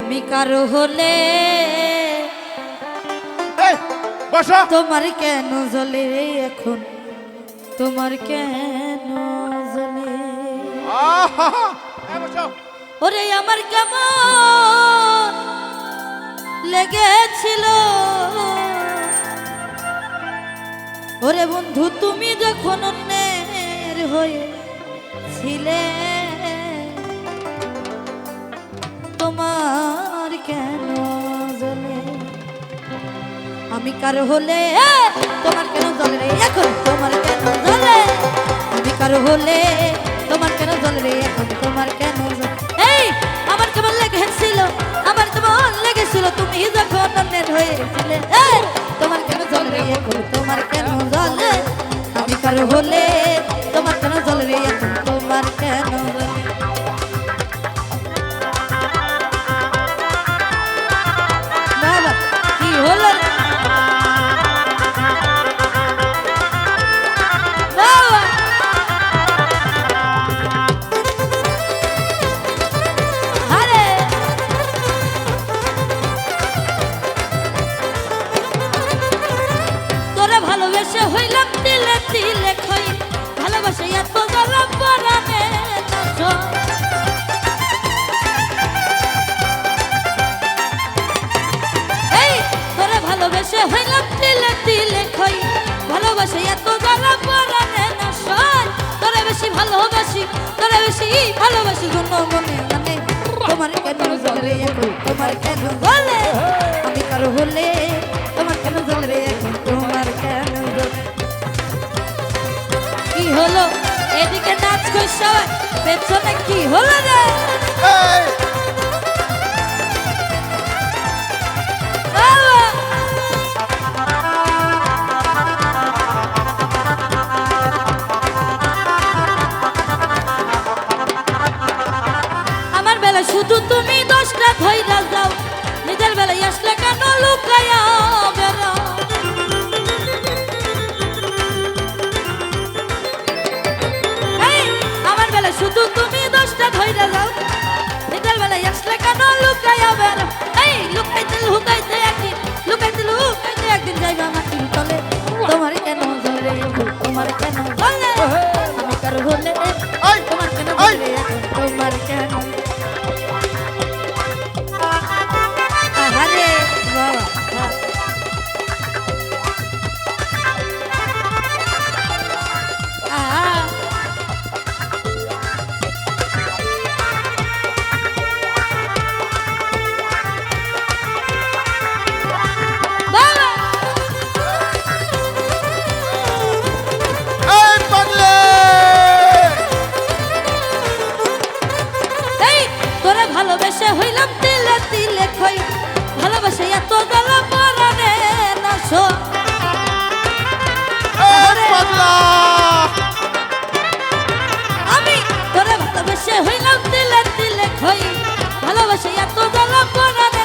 আমি কারো হলে তোমার কেন জ্বলে এখন, তোমার কেন জ্বলে? ওরে আমার কেমন লেগেছিল ওরে বন্ধু তুমি যখন অন্যের হয়েছিলে, তোমার কেন জ্বলে? আমি কারো হলে তোমার কেন জ্বলে রে এখন, তোমার কেন জ্বলে? আমি কারো হলে তোমার কেন জ্বলে রে এখন, তোমার কেন জ্বলে? এই আমার কেমন লেগেছিল, আমার কেমন লেগেছিল তুমি যখন অন্যের হয়েছিলে, তোমার কেন জ্বলে রে এখন, তোমার কেন জ্বলে? আমি কারো হলে তোমার কেন জ্বলে রে এখন, তোমার কেন জ্বলে? বাবা কি হলো ভালোবেসে হইলাম তিলে তিলে খই, ভালোবাসে এত জ্বালা পরাণে নাচ। এই তোরে ভালোবেসে হইলাম তিলে তিলে খই, ভালোবাসে এত জ্বালা পরাণে নাচ। তোরে বেশি ভালোবাসি, তোরে বেশি ভালোবাসি জন্য মনে মানে তোমার কেন জ্বলে এখন, তোমার কেন জ্বলে? আমি কারো হলে তোমার কেন জ্বলে এখন, তোমার কেন জ্বলে? কি হলো এদিকে নাচ কই সবাই, পেছনে কি হলো রে? আমার বেলা শুধু তুমি দোষটা ধইরা যাও, নিজের বেলায় আসলে কেন লুকায়া বেরো? শুধু তুমি দোষটা ধইরা যাও, নিজের বেলায় আসলে কেন লুকায়া বেরো? এই লুকাইতে লুকাইতে একদিন, লুকাইতে লুকাইতে একদিন যাইবা মাটির তলে, তোমার কেন জ্বলে তোমার কেন জ্বলে? আমি কারো হলে তোমার কেন জ্বলে এখন, তোমার কেন? আহারে বাবা ভালোবেসে হইলাম তিলে তিলে খই, ভালোবাসে এত জ্বালা পরাণে নাচ। আমি তোরে ভালোবেসে হইলাম তিলে তিলে খই, ভালোবাসে এত জ্বালা পরাণে